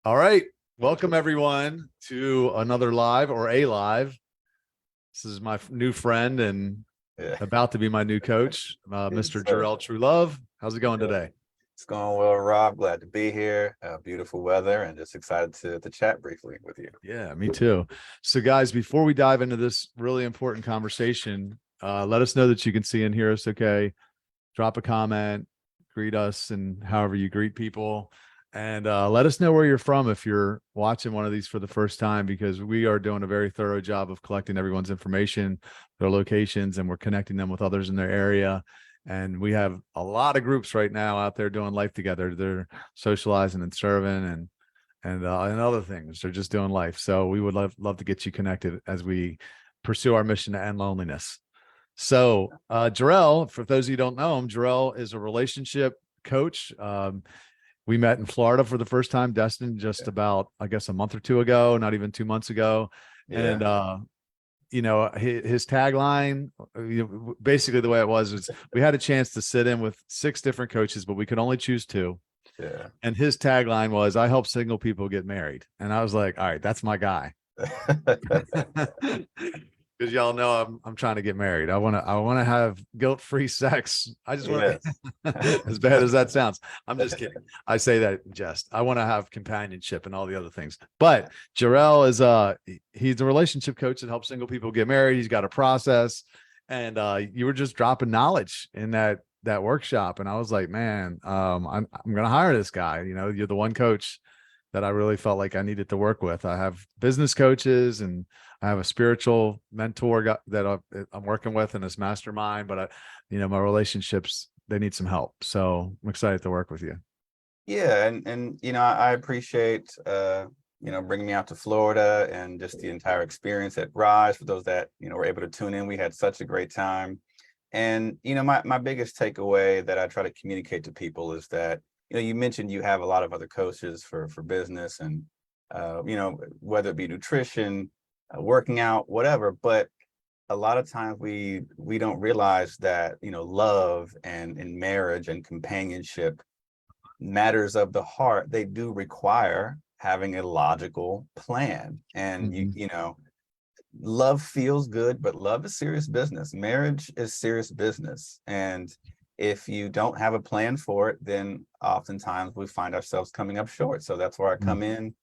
All right. Welcome everyone to another live or a live. This is my new friend and Yeah. about to be my new coach, Yes, Mr. sir. Jarrell Trulove. How's it going Yeah. today? It's going well, Rob. Glad to be here. Beautiful weather and just excited to chat briefly with you. Yeah, me too. So guys, before we dive into this really important conversation, let us know that you can see and hear us okay. Drop a comment, greet us, and however you greet people. And let us know where you're from if you're watching one of these for the first time, because we are doing a very thorough job of collecting everyone's information, their locations, and we're connecting them with others in their area. And we have a lot of groups right now out there doing life together. They're socializing and serving and other things. They're just doing life. So we would love to get you connected as we pursue our mission to end loneliness. So, Jarrell, for those of you who don't know him, Jarrell is a relationship coach. We met in Florida for the first time, Destin, just Yeah. about, I guess, a month or two ago, not even 2 months ago. Yeah. And, his tagline, basically the way it was we had a chance to sit in with 6 different coaches, but we could only choose 2. Yeah. And his tagline was, I help single people get married. And I was like, all right, that's my guy. Because y'all know I'm trying to get married. I want to have guilt-free sex. I just want Yes. to, as bad as that sounds. I'm just kidding. I say that in jest. I want to have companionship and all the other things. But Jarrell is he's a relationship coach that helps single people get married. He's got a process, and you were just dropping knowledge in that workshop, and I was like, man, I'm gonna hire this guy. You're the one coach that I really felt like I needed to work with. I have business coaches and I have a spiritual mentor that I'm working with in this mastermind, but my relationships, they need some help. So I'm excited to work with you. Yeah, and I appreciate bringing me out to Florida and just the entire experience at Rise. For those that were able to tune in, we had such a great time. And my biggest takeaway that I try to communicate to people is that you mentioned you have a lot of other coaches for business and whether it be nutrition, working out, whatever. But a lot of times we don't realize that love and in marriage and companionship, matters of the heart, they do require having a logical plan. And Mm-hmm. love feels good, but love is serious business. Marriage is serious business. And if you don't have a plan for it, then oftentimes we find ourselves coming up short. So that's where I come in.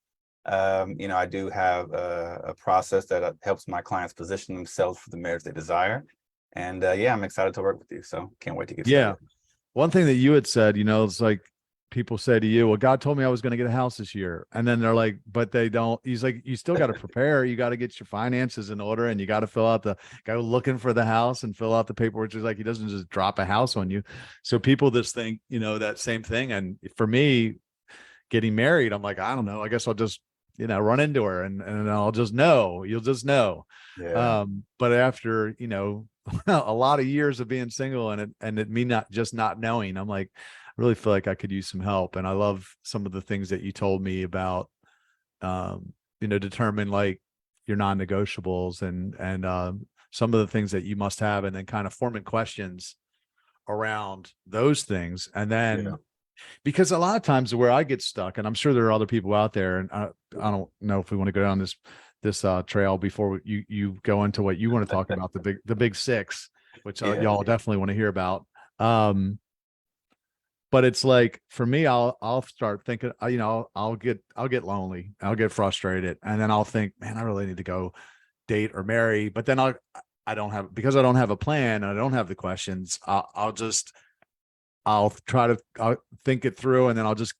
I do have a process that helps my clients position themselves for the marriage they desire. And yeah, I'm excited to work with you. So can't wait to get Yeah. started. One thing that you had said, it's like people say to you, well, God told me I was going to get a house this year. And then they're like, but they don't. He's like, you still got to prepare. You got to get your finances in order and you got to go looking for the house and fill out the paperwork. Just like he doesn't just drop a house on you. So people just think, that same thing. And for me, getting married, I'm like, I don't know. I guess I'll just, run into her and I'll just know. You'll just know. Yeah. But after, a lot of years of being single and me not knowing, I'm like, I really feel like I could use some help. And I love some of the things that you told me about, determine like your non-negotiables and some of the things that you must have, and then kind of forming questions around those things. And Yeah. then, because a lot of times where I get stuck, and I'm sure there are other people out there, and I don't know if we want to go down this trail before you go into what you want to talk about, the big 6, which Yeah. y'all definitely want to hear about. But it's like for me, I'll start thinking, I'll get lonely, I'll get frustrated, and then I'll think, man, I really need to go date or marry. But then I don't have a plan and I don't have the questions. I'll think it through, and then I'll just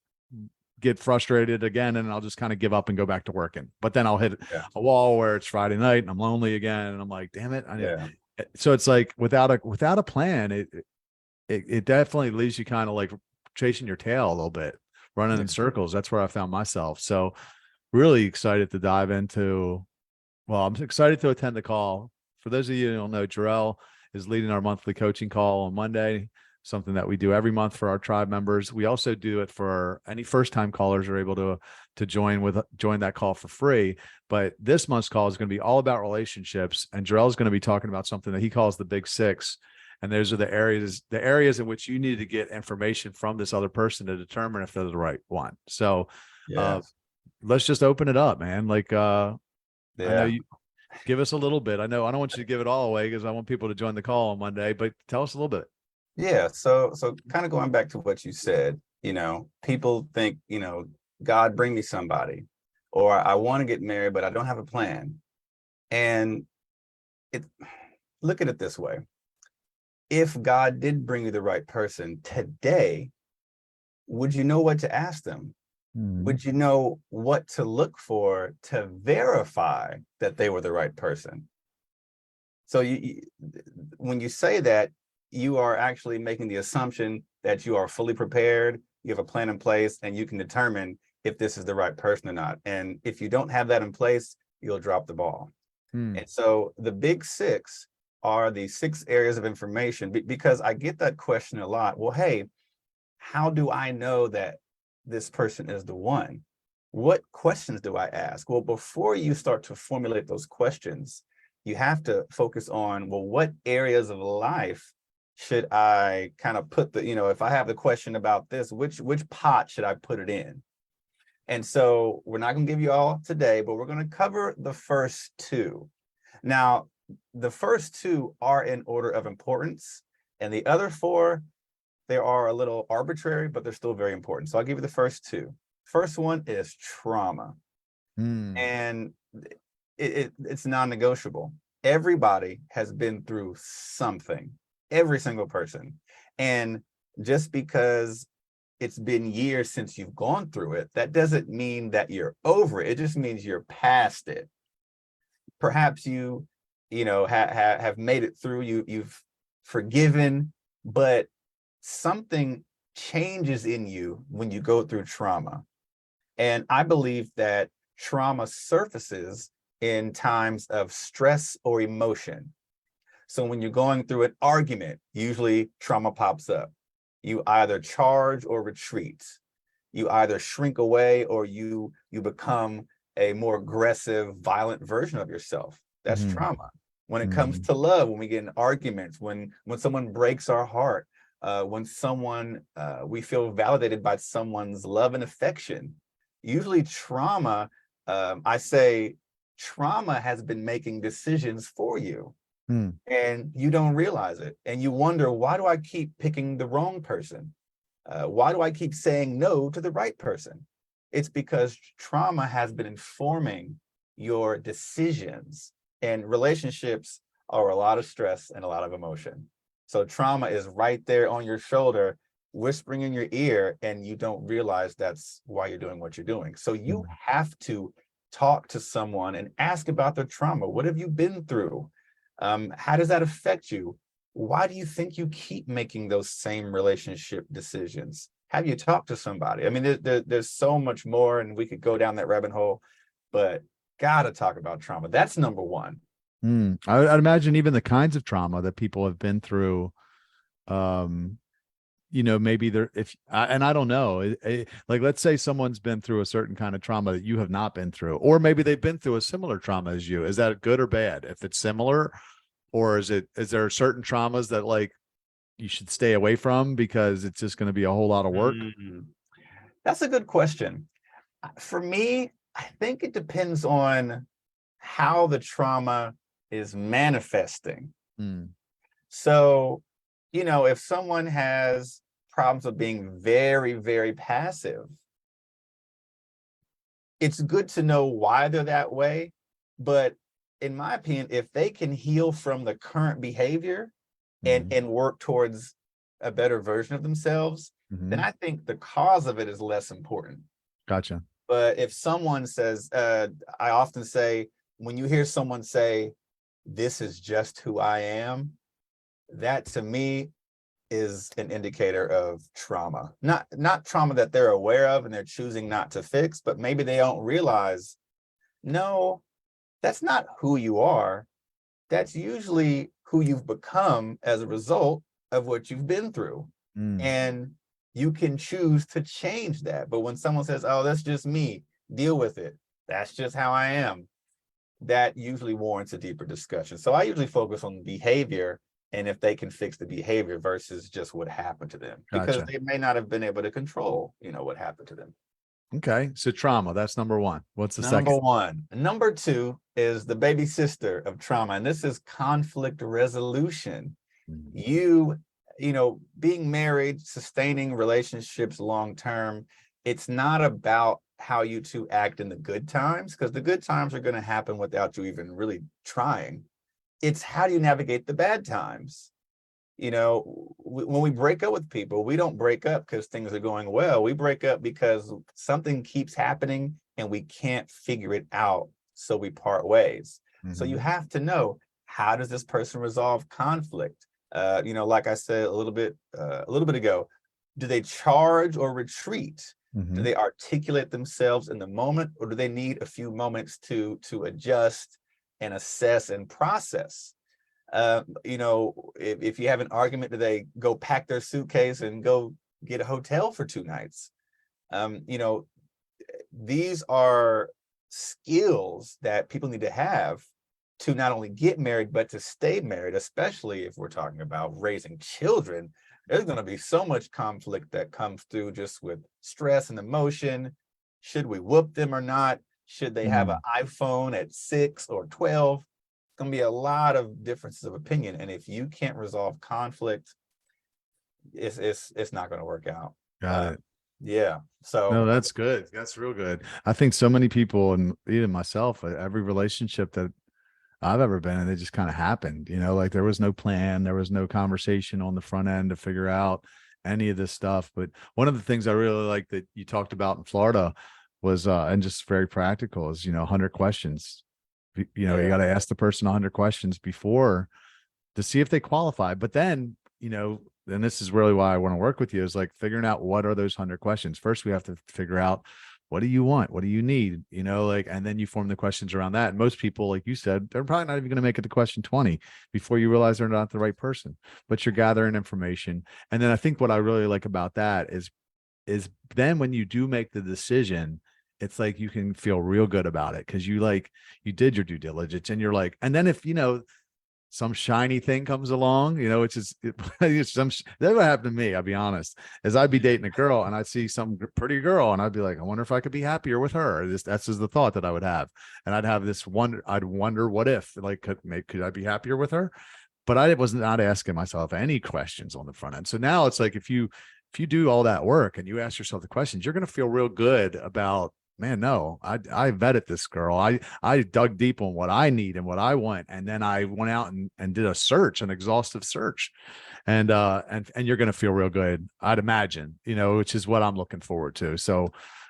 get frustrated again, and I'll just kind of give up and go back to working. But then I'll hit Yeah. a wall where it's Friday night and I'm lonely again, and I'm like, damn it. Yeah. So it's like without a plan, it definitely leaves you kind of like chasing your tail a little bit, running Yeah. in circles. That's where I found myself. So really excited to dive into. Well, I'm excited to attend the call. For those of you who don't know, Jarrell is leading our monthly coaching call on Monday, something that we do every month for our tribe members. We also do it for any first-time callers are able to join that call for free. But this month's call is going to be all about relationships, and Jarrell is going to be talking about something that he calls the big 6. And those are the areas in which you need to get information from this other person to determine if they're the right one. So Yeah. let's just open it up, man. Like, I know Yeah. you give us a little bit. I know I don't want you to give it all away because I want people to join the call on Monday, but tell us a little bit. Yeah. So kind of going back to what you said, people think, God, bring me somebody, or I want to get married, but I don't have a plan. And it look at it this way. If God did bring you the right person today, would you know what to ask them? Mhm. Would you know what to look for to verify that they were the right person? So when you say that, you are actually making the assumption that you are fully prepared, you have a plan in place, and you can determine if this is the right person or not. And if you don't have that in place, you'll drop the ball. Hmm. And so the big six are the 6 areas of information, because I get that question a lot. Well, hey, how do I know that this person is the one? What questions do I ask? Well, before you start to formulate those questions, you have to focus on, well, what areas of life should I kind of put if I have the question about this, which pot should I put it in? And so we're not going to give you all today, but we're going to cover the first two. Now, the first two are in order of importance, and the other four, they are a little arbitrary, but they're still very important. So I'll give you the first two. First one is trauma. Hmm. And it's non-negotiable. Everybody has been through something, every single person. And just because it's been years since you've gone through it, that doesn't mean that you're over it. It just means you're past it. Perhaps have made it through. You've forgiven, but something changes in you when you go through trauma. And I believe that trauma surfaces in times of stress or emotion. So when you're going through an argument, usually trauma pops up. You either charge or retreat. You either shrink away, or you become a more aggressive, violent version of yourself. That's Mhm. trauma. When it comes Mhm. to love, when we get in arguments, when someone breaks our heart, when someone we feel validated by someone's love and affection, usually trauma. I say trauma has been making decisions for you, Hmm. and you don't realize it, and you wonder, why do I keep picking the wrong person? Why do I keep saying no to the right person? It's because trauma has been informing your decisions, and relationships are a lot of stress and a lot of emotion. So trauma is right there on your shoulder, whispering in your ear, and you don't realize that's why you're doing what you're doing. So you Hmm. have to talk to someone and ask about their trauma. What have you been through? How does that affect you? Why do you think you keep making those same relationship decisions? Have you talked to somebody? I mean, there's so much more, and we could go down that rabbit hole, but gotta talk about trauma. That's number one. I'd imagine even the kinds of trauma that people have been through, um, maybe they're and I don't know, like let's say someone's been through a certain kind of trauma that you have not been through, or maybe they've been through a similar trauma as you. Is that good or bad? If it's similar, or is there certain traumas that like you should stay away from because it's just going to be a whole lot of work? Mm, that's a good question. For me, I think it depends on how the trauma is manifesting. Mm. So, if someone has problems with being very, very passive, it's good to know why they're that way. But in my opinion, if they can heal from the current behavior and Mm. work towards a better version of themselves, then Hmm. I think the cause of it is less important. Gotcha. But if someone says, I often say, when you hear someone say, "This is just who I am," that to me is an indicator of trauma. Not trauma that they're aware of and they're choosing not to fix, but maybe they don't realize, no, that's not who you are. That's usually who you've become as a result of what you've been through. Mm. And you can choose to change that. But when someone says, "Oh, that's just me, deal with it. That's just how I am," that usually warrants a deeper discussion. So I usually focus on behavior and if they can fix the behavior versus just what happened to them, because Gotcha. they may not have been able to control, what happened to them. Okay. So trauma, that's number one. What's the Number second? one. Number two is the baby sister of trauma, and this is conflict resolution. Mhm. Being married, sustaining relationships long term, it's not about how you two act in the good times, because the good times are going to happen without you even really trying. It's how do you navigate the bad times? When we break up with people, we don't break up because things are going well. We break up because something keeps happening and we can't figure it out. So we part ways. So you Mhm. have to know, how does this person resolve conflict? Like I said a little bit ago, do they charge or retreat? Do Mhm. they articulate themselves in the moment, or do they need a few moments to adjust and assess and process? If you have an argument, do they go pack their suitcase and go get a hotel for 2 nights? Um, you know, these are skills that people need to have to not only get married, but to stay married, especially if we're talking about raising children. There's going to be so much conflict that comes through just with stress and emotion. Should we whoop them or not? Should they have an Mhm. iPhone at 6 or 12? Going to be a lot of differences of opinion, and if you can't resolve conflict, it's not going to work out. Got uh it. yeah, so No, that's good. That's real good. I think so many people, and even myself, every relationship that I've ever been in, it just kind of happened. Like there was no plan, there was no conversation on the front end to figure out any of this stuff. But one of the things I really like that you talked about in Florida was, and just very practical, is 100 questions. You yeah, got to ask the person 100 questions before to see if they qualify. But then, and this is really why I want to work with you, is like figuring out what are those 100 questions. First, we have to figure out, what do you want? What do you need? And then you form the questions around that. And most people, like you said, they're probably not even going to make it to question 20 before you realize they're not the right person, but you're gathering information. And then I think what I really like about that is then when you do make the decision, it's like you can feel real good about it because you did your due diligence, and you're like, and then if some shiny thing comes along, which is that would happen to me. I'll be honest, as I'd be dating a girl and I'd see some pretty girl and I'd be like, I wonder if I could be happier with her. That's just the thought that I would have. And I'd have this wonder, I'd wonder what if, like, could I be happier with her? But I was not asking myself any questions on the front end. So now it's like, if you do all that work and you ask yourself the questions, you're going to feel real good about, man, no, I vetted this girl. I dug deep on what I need and what I want. And then I went out and did a search, an exhaustive search. And you're gonna feel real good, I'd imagine, which is what I'm looking forward to. So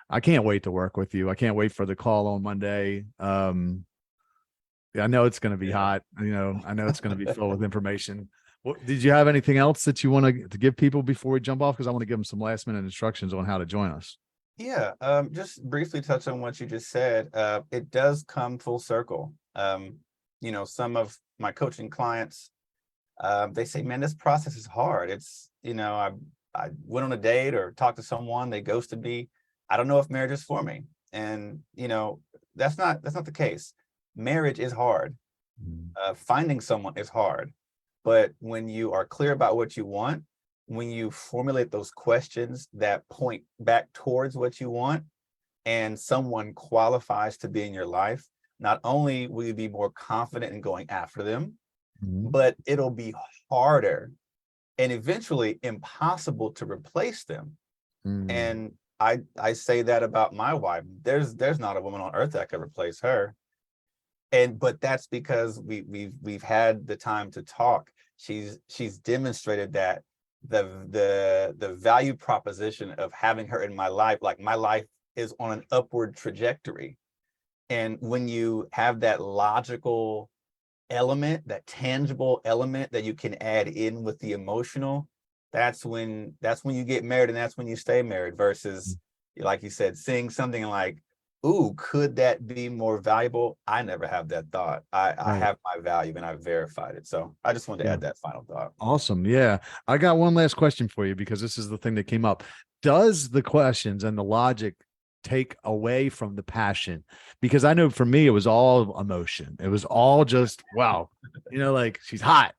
I can't wait to work with you. I can't wait for the call on Monday. Yeah, I know it's gonna be yeah. hot. I know it's gonna be filled with information. Did you have anything else that you want to give people before we jump off? Because I want to give them some last minute instructions on how to join us. Yeah, just briefly touch on what you just said. It does come full circle. Some of my coaching clients, they say, man, this process is hard. I went on a date or talked to someone, they ghosted me. I don't know if marriage is for me. And that's not the case. Marriage is hard. Mhm. Finding someone is hard. But when you are clear about what you want, when you formulate those questions that point back towards what you want, and someone qualifies to be in your life, not only will you be more confident in going after them, Mhm. but it'll be harder and eventually impossible to replace them. Mhm. And I say that about my wife. There's not a woman on earth that could replace her. But that's because we've had the time to talk. She's demonstrated that the value proposition of having her in my life, like my life is on an upward trajectory. And when you have that logical element, that tangible element that you can add in with the emotional, that's when you get married, and that's when you stay married, versus, like you said, seeing something like, ooh, could that be more valuable? I never have that thought. I Right. have my value and I've verified it. So I just wanted to Yeah. add that final thought. Awesome. Yeah. I got one last question for you because this is the thing that came up. Does the questions and the logic take away from the passion? Because I know for me, it was all emotion. It was all just, wow, like she's hot.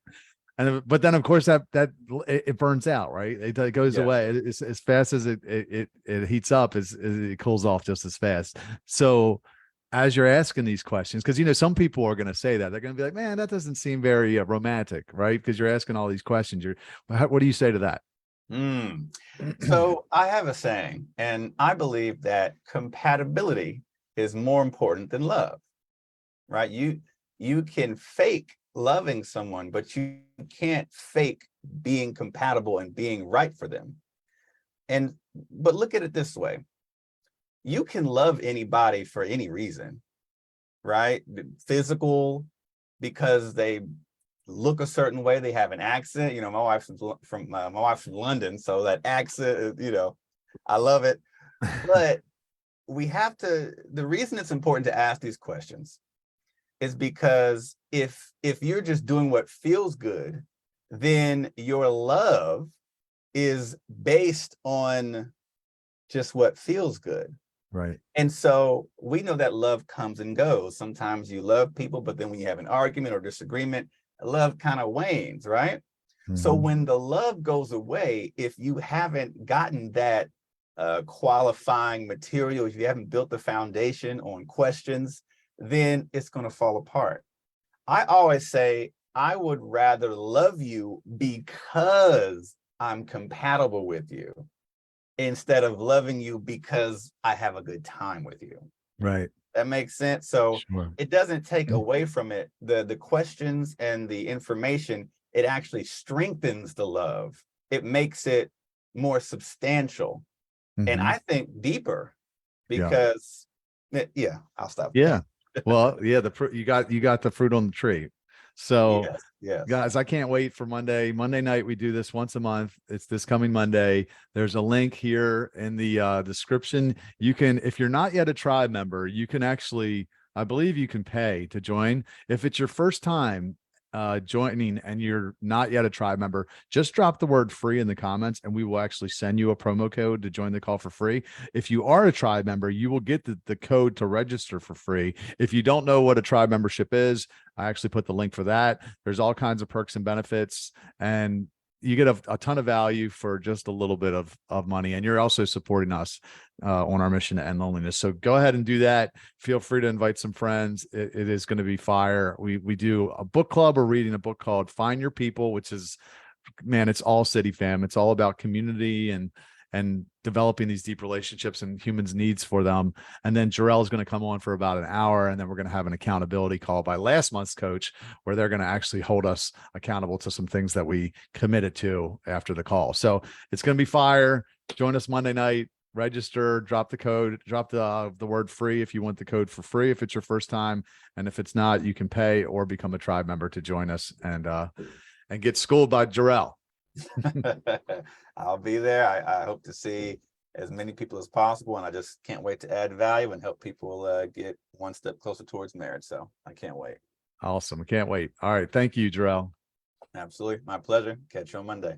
but then of course it burns out, right? It goes Yes. away as fast as it heats up, as it cools off just as fast. So as you're asking these questions, because some people are going to say that they're going to be like, man, that doesn't seem very romantic, right? Because you're asking all these questions. What do you say to that? So I have a saying, and I believe that compatibility is more important than love, right? You can fake loving someone, but you can't fake being compatible and being right for them. But look at it this way. You can love anybody for any reason, right? Physical, because they look a certain way, they have an accent. My wife's from London, so that accent, I love it. But the reason it's important to ask these questions is because if you're just doing what feels good, then your love is based on just what feels good. Right. And so we know that love comes and goes. Sometimes you love people, but then when you have an argument or disagreement, love kind of wanes, right? So when the love goes away, if you haven't gotten that qualifying material, if you haven't built the foundation on questions, then it's going to fall apart. I always say, I would rather love you because I'm compatible with you, instead of loving you because I have a good time with you. Right. That makes sense. So Sure. it doesn't take away from it. The questions and the information, it actually strengthens the love. It makes it more substantial. And I think deeper, because I'll stop. Yeah. Well, yeah, you got the fruit on the tree. So Yes. guys, I can't wait for Monday. Monday night, we do this once a month. It's this coming Monday. There's a link here in the description. You can, if you're not yet a tribe member, you can actually, I believe you can pay to join. If it's your first time joining and you're not yet a tribe member, just drop the word free in the comments and we will actually send you a promo code to join the call for free. If you are a tribe member, you will get the code to register for free. If you don't know what a tribe membership is, I actually put the link for that. There's all kinds of perks and benefits, and you get a ton of value for just a little bit of money. And you're also supporting us on our mission to end loneliness. So go ahead and do that. Feel free to invite some friends. It is going to be fire. We do a book club. We're reading a book called Find Your People, which is, man, it's all city fam. It's all about community and developing these deep relationships and humans' needs for them. And then Jarrell is going to come on for about an hour, and then we're going to have an accountability call by last month's coach, where they're going to actually hold us accountable to some things that we committed to after the call. So it's going to be fire. Join us Monday night. Register, drop the code, drop the word free if you want the code for free, if it's your first time. And if it's not, you can pay or become a tribe member to join us and get schooled by Jarrell. I'll be there. I hope to see as many people as possible, and I just can't wait to add value and help people get one step closer towards marriage. So I can't wait. Awesome. I can't wait. All right. Thank you, Jarrell. Absolutely. My pleasure. Catch you on Monday.